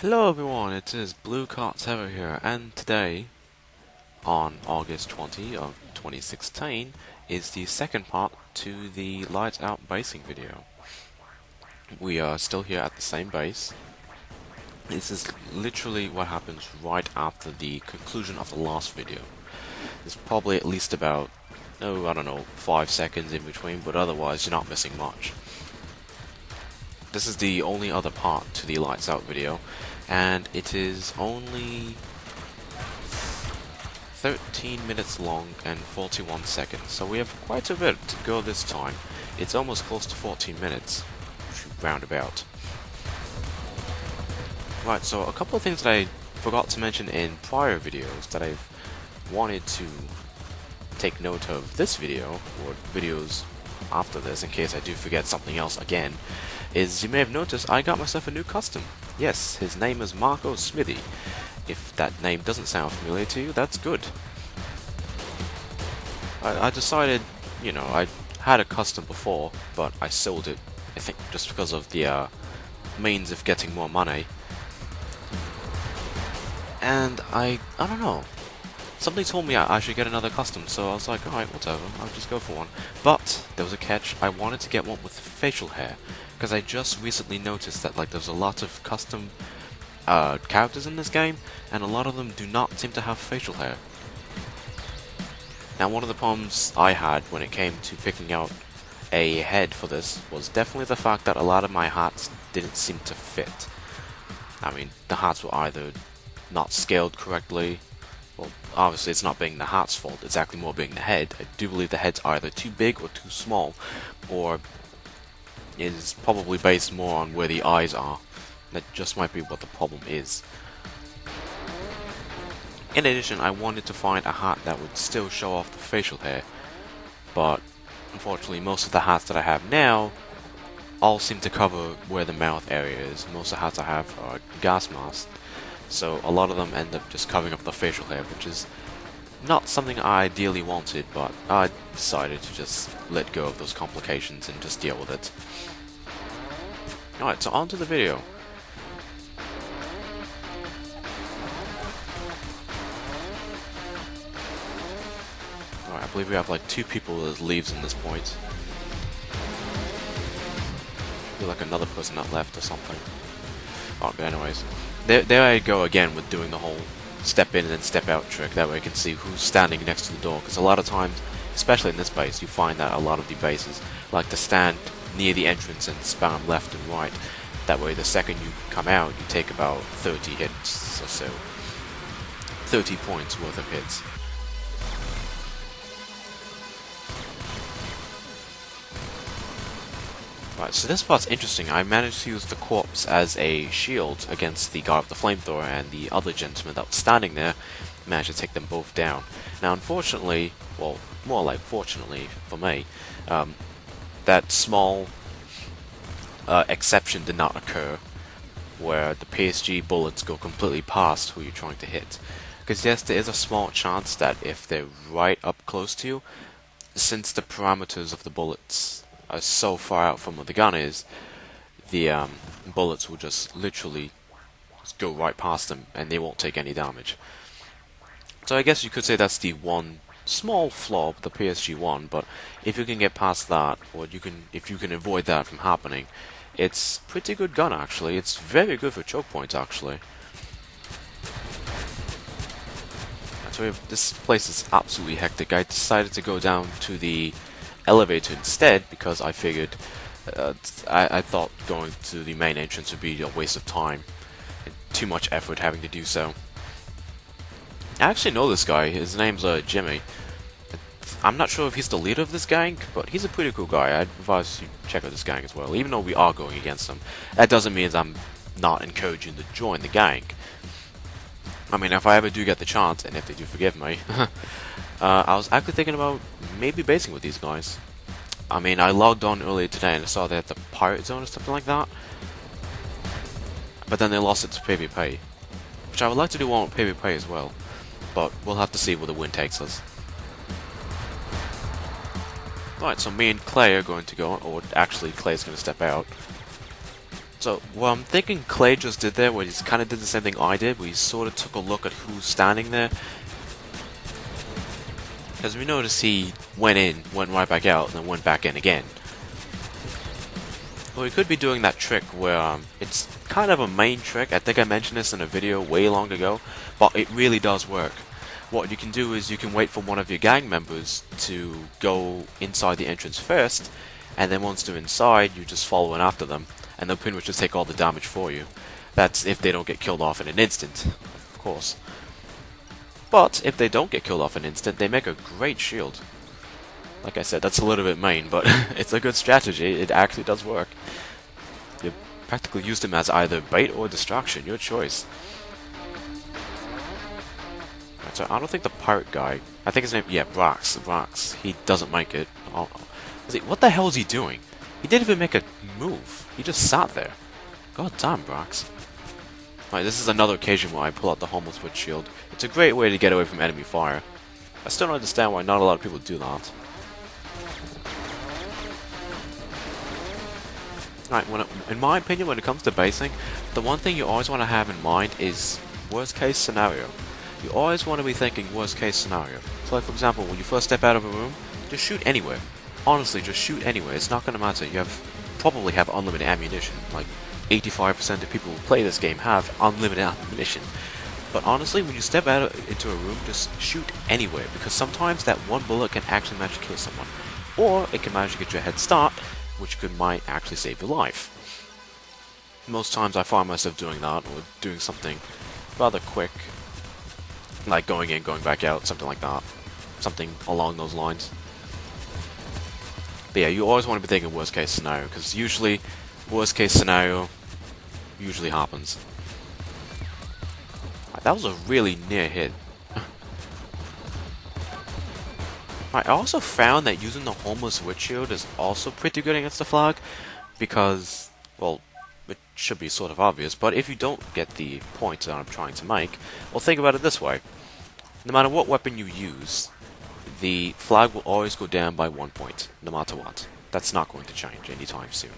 Hello everyone, it is BluecatEra here, and today, on August 20 of 2016, is the second part to the LightsOut basing video. We are still here at the same base. This is literally what happens right after the conclusion of the last video. There's probably at least about, I don't know, 5 seconds in between, but otherwise you're not missing much. This is the only other part to the LightsOut video, and it is only 13 minutes long and 41 seconds, so we have quite a bit to go this time. It's almost close to 14 minutes, roundabout. Right, so a couple of things that I forgot to mention in prior videos that I've wanted to take note of this video, or videos after this in case I do forget something else again, is you may have noticed I got myself a new custom. Yes, his name is Marco Smithy. If that name doesn't sound familiar to you, that's good. I decided, I had a custom before, but I sold it, I think, just because of the means of getting more money. And I don't know. Something told me I should get another custom, so I was like, alright, whatever, I'll just go for one. But there was a catch. I wanted to get one with facial hair, because I just recently noticed that there's a lot of custom characters in this game, and a lot of them do not seem to have facial hair. Now, one of the problems I had when it came to picking out a head for this was definitely the fact that a lot of my hats didn't seem to fit. I mean, the hats were either not scaled correctly. Well, obviously it's not being the hat's fault, it's actually more being the head. I do believe the head's either too big or too small, or is probably based more on where the eyes are. That just might be what the problem is. In addition, I wanted to find a hat that would still show off the facial hair, but unfortunately most of the hats that I have now all seem to cover where the mouth area is. Most of the hats I have are gas masks, so a lot of them end up just covering up the facial hair, which is not something I ideally wanted, but I decided to just let go of those complications and just deal with it. Alright, so on to the video. Alright, I believe we have 2 people as leaves in this point. Should be another person that left or something. Okay, anyways. There I go again with doing the whole step in and then step out trick. That way I can see who's standing next to the door. Because a lot of times, especially in this base, you find that a lot of the bases like to stand near the entrance and spam left and right. That way the second you come out, you take about 30 hits or so. 30 points worth of hits. Right, so this part's interesting. I managed to use the corpse as a shield against the guy with the flamethrower, and the other gentleman that was standing there managed to take them both down. Now, unfortunately, well, more like fortunately for me, that small exception did not occur, where the PSG bullets go completely past who you're trying to hit. Because yes, there is a small chance that if they're right up close to you, since the parameters of the bullets are so far out from where the gun is, the bullets will just literally just go right past them and they won't take any damage. So I guess you could say that's the one small flaw of the PSG-1, but if you can get past that, or if you can avoid that from happening, it's a pretty good gun actually. It's very good for choke points actually. So this place is absolutely hectic. I decided to go down to the elevator instead because I figured I thought going to the main entrance would be a waste of time and too much effort having to do so. I actually know this guy. His name's Jimmy. I'm not sure if he's the leader of this gang, but he's a pretty cool guy. I'd advise you check out this gang as well, even though we are going against them. That doesn't mean I'm not encouraging to join the gang. I mean, if I ever do get the chance, and if they do forgive me, I was actually thinking about maybe basing with these guys. I mean, I logged on earlier today and I saw they had the pirate zone or something like that. But then they lost it to PvP, which I would like to do one with PvP as well. But we'll have to see where the wind takes us. Right, so me and Clay are going to go, or actually Clay's going to step out. So, what I'm thinking Clay just did there, where he kind of did the same thing I did, where he sort of took a look at who's standing there. Because we noticed he went in, went right back out, and then went back in again. Well, he could be doing that trick where it's kind of a main trick. I think I mentioned this in a video way long ago, but it really does work. What you can do is you can wait for one of your gang members to go inside the entrance first, and then once they're inside, you just follow in after them, and they'll pretty much just take all the damage for you. That's if they don't get killed off in an instant, of course. But if they don't get killed off in an instant, they make a great shield. Like I said, that's a little bit main, but it's a good strategy. It actually does work. You practically use them as either bait or distraction, your choice. Right, so I don't think the pirate guy, I think his name, yeah, Brax, he doesn't make it. Oh, what the hell is he doing? He didn't even make a move. He just sat there. God damn, Brax. Right, this is another occasion where I pull out the homeless witch shield. It's a great way to get away from enemy fire. I still don't understand why not a lot of people do that. Right, in my opinion, when it comes to basing, the one thing you always want to have in mind is worst case scenario. You always want to be thinking worst case scenario. So like for example, when you first step out of a room, just shoot anywhere. Honestly, just shoot anywhere. It's not going to matter. You probably have unlimited ammunition. Like 85% of people who play this game have unlimited ammunition. But honestly, when you step out into a room, just shoot anywhere, because sometimes that one bullet can actually manage to kill someone. Or it can manage to get you a head start, which might actually save your life. Most times I find myself doing that, or doing something rather quick, like going in, going back out, something like that. Something along those lines. But yeah, you always want to be thinking worst case scenario, because usually, worst case scenario usually happens. That was a really near hit. I also found that using the homeless witch shield is also pretty good against the flag, because, well, it should be sort of obvious, but if you don't get the point that I'm trying to make, well, think about it this way. No matter what weapon you use, the flag will always go down by 1 point, no matter what. That's not going to change anytime soon.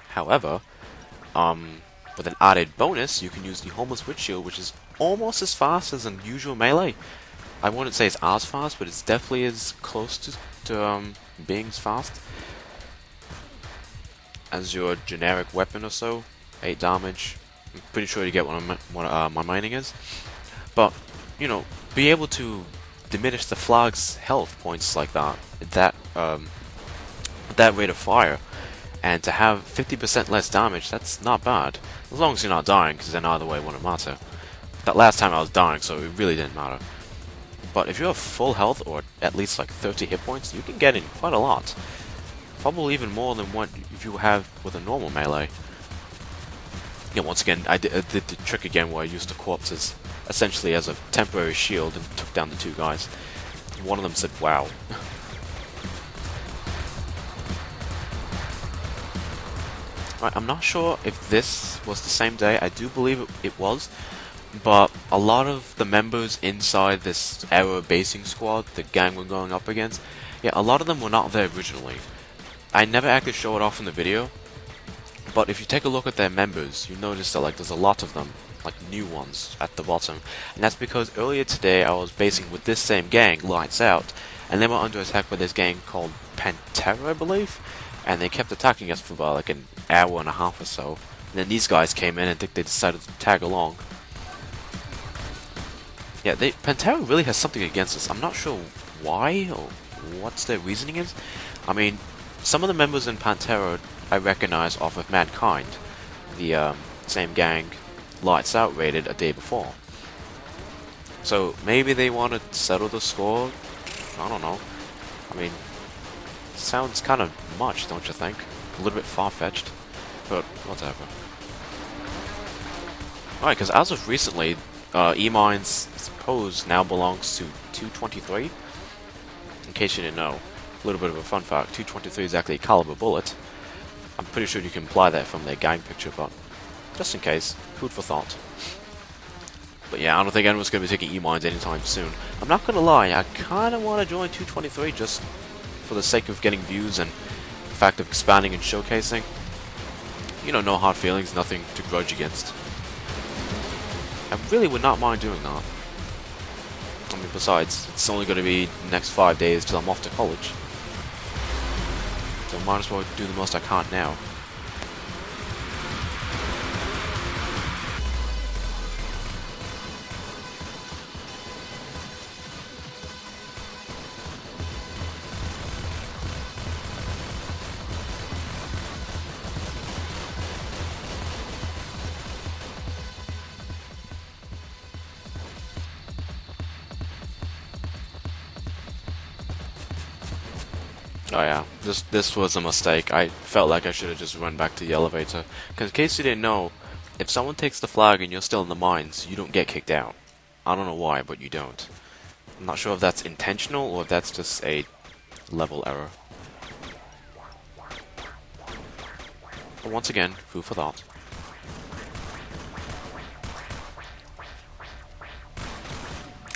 However, with an added bonus, you can use the homeless witch shield, which is almost as fast as an usual melee. I wouldn't say it's as fast, but it's definitely as close to being as fast as your generic weapon or so. 8 damage. I'm pretty sure you get what my mining is. But, you know, be able to diminish the flag's health points like that, that rate of fire, and to have 50% less damage, that's not bad. As long as you're not dying, because then either way it wouldn't matter. That last time I was dying, so it really didn't matter. But if you have full health, or at least like 30 hit points, you can get in quite a lot. Probably even more than what if you have with a normal melee. Yeah, once again, I did the trick again where I used the corpses essentially as a temporary shield and took down the 2 guys. One of them said, wow. Right, I'm not sure if this was the same day. I do believe it was. But a lot of the members inside this Era basing squad, the gang we're going up against, yeah, a lot of them were not there originally. I never actually show it off in the video, but if you take a look at their members, you notice that like there's a lot of them, like new ones at the bottom, and that's because earlier today I was basing with this same gang, LightsOut, and they were under attack by this gang called BluecatEra, I believe, and they kept attacking us for about like an hour and a half or so. And then these guys came in and I think they decided to tag along. Yeah, BluecatEra really has something against us. I'm not sure why or what's their reasoning is. I mean, some of the members in BluecatEra I recognize off of Mankind, the same gang LightsOut raided a day before. So maybe they want to settle the score. I don't know. I mean, sounds kind of much, don't you think? A little bit far-fetched, but whatever. Alright, because as of recently, E-Mine's pose now belongs to 223. In case you didn't know, a little bit of a fun fact, 223 is actually a caliber bullet. I'm pretty sure you can imply that from their gang picture, but just in case, food for thought. But yeah, I don't think anyone's going to be taking E-Mines anytime soon. I'm not going to lie, I kind of want to join 223 just for the sake of getting views and the fact of expanding and showcasing. You know, no hard feelings, nothing to grudge against. I really would not mind doing that. I mean, besides, it's only going to be the next 5 days till I'm off to college. So might as well do the most I can now. Oh yeah, this was a mistake. I felt like I should have just run back to the elevator. Because in case you didn't know, if someone takes the flag and you're still in the mines, you don't get kicked out. I don't know why, but you don't. I'm not sure if that's intentional or if that's just a level error. But once again, food for thought.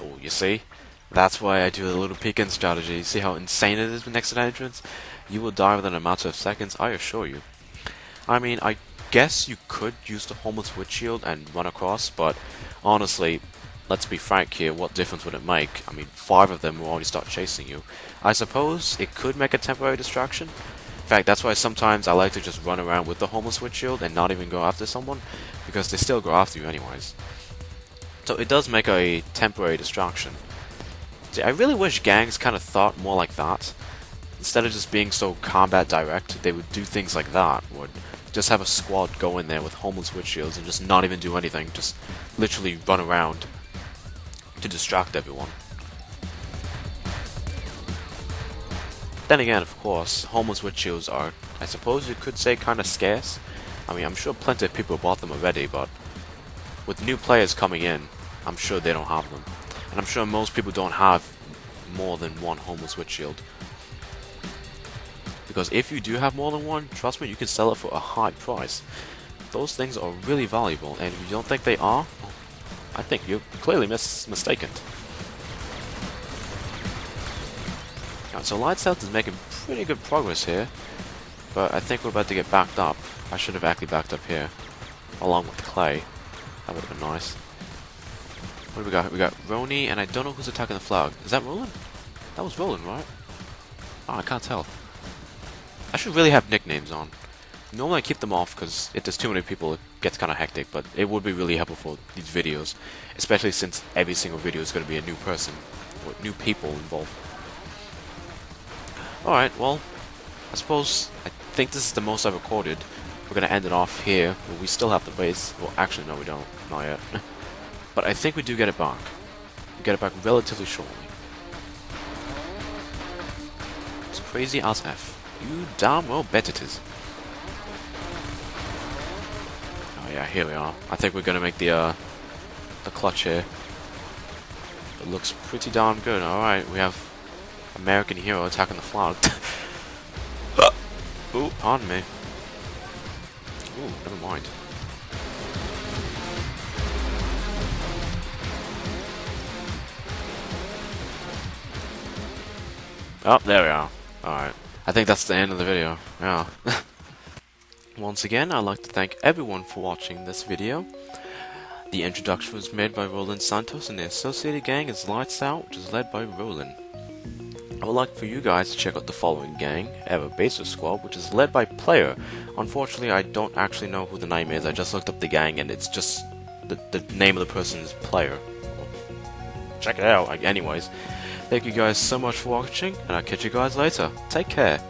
Oh, you see? That's why I do a little peek-in strategy. See how insane it is next to the entrance? You will die within a matter of seconds, I assure you. I mean, I guess you could use the homeless witch shield and run across, but honestly, let's be frank here, what difference would it make? I mean, 5 of them will already start chasing you. I suppose it could make a temporary distraction. In fact, that's why sometimes I like to just run around with the homeless witch shield and not even go after someone, because they still go after you anyways. So it does make a temporary distraction. See, I really wish gangs kind of thought more like that. Instead of just being so combat direct, they would do things like that. Would just have a squad go in there with homeless witch shields and just not even do anything. Just literally run around to distract everyone. Then again, of course, homeless witch shields are, I suppose you could say, kind of scarce. I mean, I'm sure plenty of people bought them already, but with new players coming in, I'm sure they don't have them. And I'm sure most people don't have more than one homeless witch shield. Because if you do have more than one, trust me, you can sell it for a high price. Those things are really valuable, and if you don't think they are, I think you're clearly mistaken. Alright, so LightsOut is making pretty good progress here, but I think we're about to get backed up. I should have actually backed up here, along with Clay. That would have been nice. What do we got? We got Roni, and I don't know who's attacking the flag. Is that Roland? That was Roland, right? Oh, I can't tell. I should really have nicknames on. Normally I keep them off because if there's too many people it gets kind of hectic, but it would be really helpful for these videos, especially since every single video is going to be a new person, or new people involved. Alright, well, I think this is the most I've recorded. We're going to end it off here, but we still have the base. Well, actually, no, we don't. Not yet. But I think we do get it back. We get it back relatively shortly. It's crazy as F. You damn well bet it is. Oh yeah, here we are. I think we're gonna make the clutch here. It looks pretty darn good. Alright, we have American hero attacking the flag. Ooh, pardon me. Ooh, never mind. Oh, there we are. Alright. I think that's the end of the video. Yeah. Once again, I'd like to thank everyone for watching this video. The introduction was made by Roland Santos, and the associated gang is LightsOut, which is led by Roland. I would like for you guys to check out the following gang, Era Baser Squad, which is led by Player. Unfortunately, I don't actually know who the name is. I just looked up the gang, and it's just the name of the person is Player. Check it out. Anyways. Thank you guys so much for watching, and I'll catch you guys later. Take care.